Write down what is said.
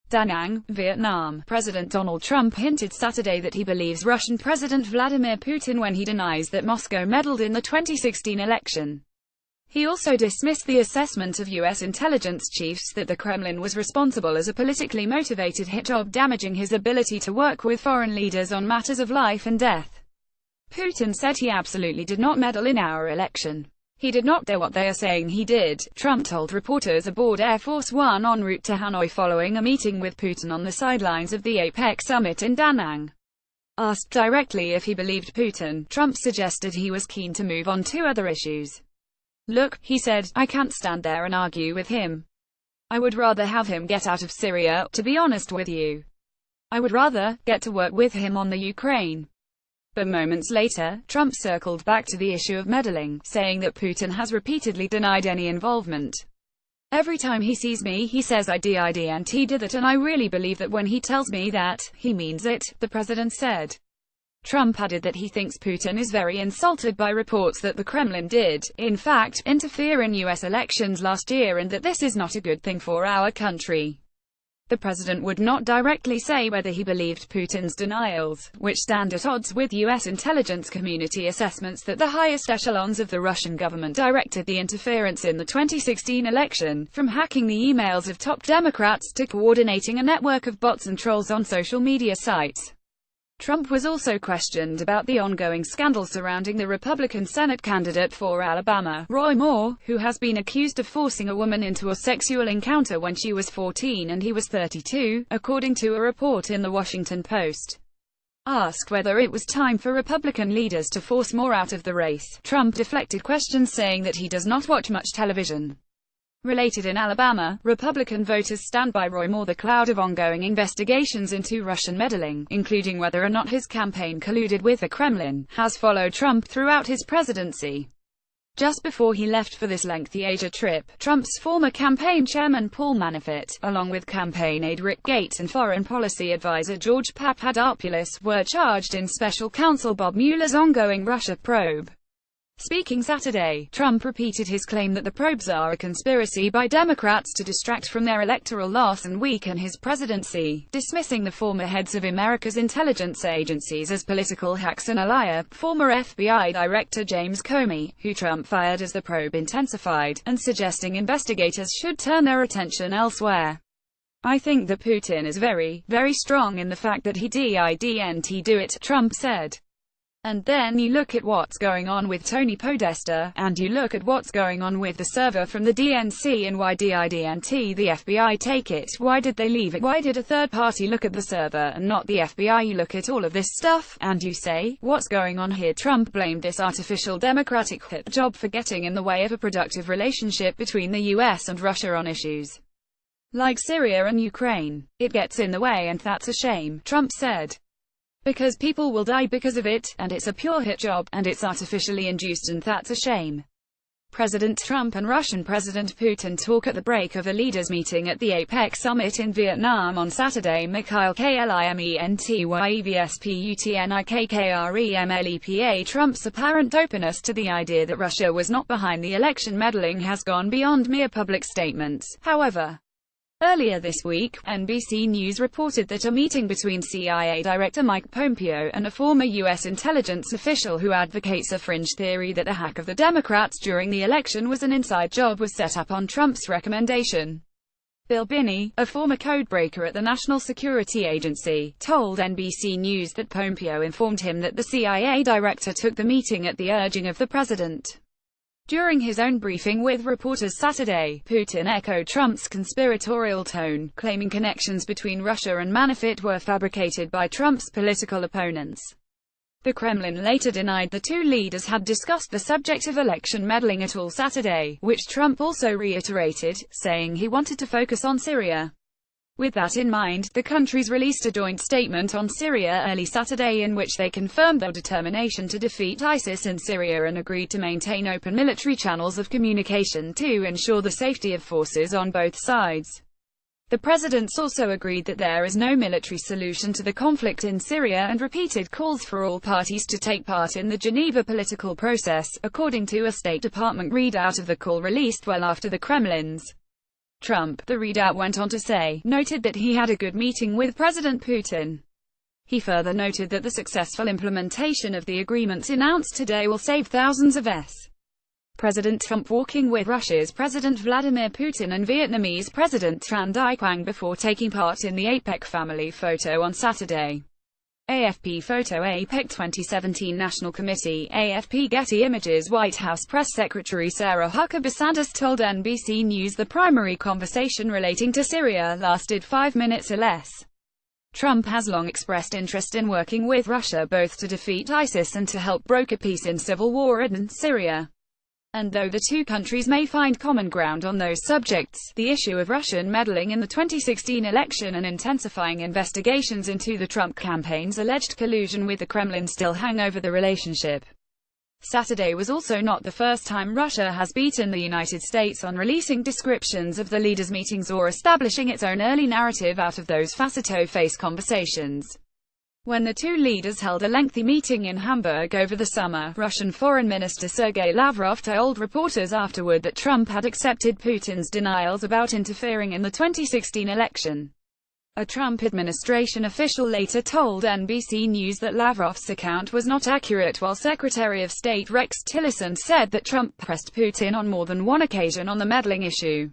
Da Nang, Vietnam. President Donald Trump hinted Saturday that he believes Russian President Vladimir Putin when he denies that Moscow meddled in the 2016 election. He also dismissed the assessment of U.S. intelligence chiefs that the Kremlin was responsible as a politically motivated hit job, damaging his ability to work with foreign leaders on matters of life and death. Putin said he absolutely did not meddle in our election. He did not do what they are saying he did, Trump told reporters aboard Air Force One en route to Hanoi following a meeting with Putin on the sidelines of the APEC summit in Da Nang. Asked directly if he believed Putin, Trump suggested he was keen to move on to other issues. "Look," he said, "I can't stand there and argue with him. I would rather have him get out of Syria, to be honest with you. I would rather get to work with him on the Ukraine." But moments later, Trump circled back to the issue of meddling, saying that Putin has repeatedly denied any involvement. "Every time he sees me, he says I didn't do that, and I really believe that when he tells me that, he means it," the president said. Trump added that he thinks Putin is very insulted by reports that the Kremlin did, in fact, interfere in U.S. elections last year and that this is not a good thing for our country. The president would not directly say whether he believed Putin's denials, which stand at odds with U.S. intelligence community assessments that the highest echelons of the Russian government directed the interference in the 2016 election, from hacking the emails of top Democrats to coordinating a network of bots and trolls on social media sites. Trump was also questioned about the ongoing scandal surrounding the Republican Senate candidate for Alabama, Roy Moore, who has been accused of forcing a woman into a sexual encounter when she was 14 and he was 32, according to a report in The Washington Post. Asked whether it was time for Republican leaders to force Moore out of the race, Trump deflected questions saying that he does not watch much television. Related in Alabama, Republican voters stand by Roy Moore. The cloud of ongoing investigations into Russian meddling, including whether or not his campaign colluded with the Kremlin, has followed Trump throughout his presidency. Just before he left for this lengthy Asia trip, Trump's former campaign chairman Paul Manafort, along with campaign aide Rick Gates and foreign policy advisor George Papadopoulos, were charged in special counsel Bob Mueller's ongoing Russia probe. Speaking Saturday, Trump repeated his claim that the probes are a conspiracy by Democrats to distract from their electoral loss and weaken his presidency, dismissing the former heads of America's intelligence agencies as political hacks and a liar. Former FBI Director James Comey, who Trump fired as the probe intensified, and suggesting investigators should turn their attention elsewhere. "I think that Putin is very, very strong in the fact that he didn't do it," Trump said. "And then you look at what's going on with Tony Podesta, and you look at what's going on with the server from the DNC, and why didn't the FBI take it? Why did they leave it? Why did a third party look at the server and not the FBI? You look at all of this stuff, and you say, what's going on here?" Trump blamed this artificial Democratic hit job for getting in the way of a productive relationship between the US and Russia on issues like Syria and Ukraine. "It gets in the way, and that's a shame," Trump said. "Because people will die because of it, and it's a pure hit job, and it's artificially induced, and that's a shame." President Trump and Russian President Putin talk at the break of a leaders' meeting at the APEC summit in Vietnam on Saturday. Mikhail Klimentvsputnikkremlepa. Trump's apparent openness to the idea that Russia was not behind the election meddling has gone beyond mere public statements, however. Earlier this week, NBC News reported that a meeting between CIA Director Mike Pompeo and a former U.S. intelligence official who advocates a fringe theory that the hack of the Democrats during the election was an inside job was set up on Trump's recommendation. Bill Binney, a former codebreaker at the National Security Agency, told NBC News that Pompeo informed him that the CIA director took the meeting at the urging of the president. During his own briefing with reporters Saturday, Putin echoed Trump's conspiratorial tone, claiming connections between Russia and Manafort were fabricated by Trump's political opponents. The Kremlin later denied the two leaders had discussed the subject of election meddling at all Saturday, which Trump also reiterated, saying he wanted to focus on Syria. With that in mind, the countries released a joint statement on Syria early Saturday in which they confirmed their determination to defeat ISIS in Syria and agreed to maintain open military channels of communication to ensure the safety of forces on both sides. The presidents also agreed that there is no military solution to the conflict in Syria and repeated calls for all parties to take part in the Geneva political process, according to a State Department readout of the call released well after the Kremlin's Trump, the readout went on to say, noted that he had a good meeting with President Putin. He further noted that the successful implementation of the agreements announced today will save thousands of President Trump walking with Russia's President Vladimir Putin and Vietnamese President Tran Dai Quang before taking part in the APEC family photo on Saturday. AFP photo. APEC 2017 National Committee. AFP Getty Images. White House Press Secretary Sarah Huckabee Sanders told NBC News the primary conversation relating to Syria lasted 5 minutes or less. Trump has long expressed interest in working with Russia both to defeat ISIS and to help broker peace in civil war in Syria. And though the two countries may find common ground on those subjects, the issue of Russian meddling in the 2016 election and intensifying investigations into the Trump campaign's alleged collusion with the Kremlin still hang over the relationship. Saturday was also not the first time Russia has beaten the United States on releasing descriptions of the leaders' meetings or establishing its own early narrative out of those face-to-face conversations. When the two leaders held a lengthy meeting in Hamburg over the summer, Russian Foreign Minister Sergei Lavrov told reporters afterward that Trump had accepted Putin's denials about interfering in the 2016 election. A Trump administration official later told NBC News that Lavrov's account was not accurate, while Secretary of State Rex Tillerson said that Trump pressed Putin on more than one occasion on the meddling issue.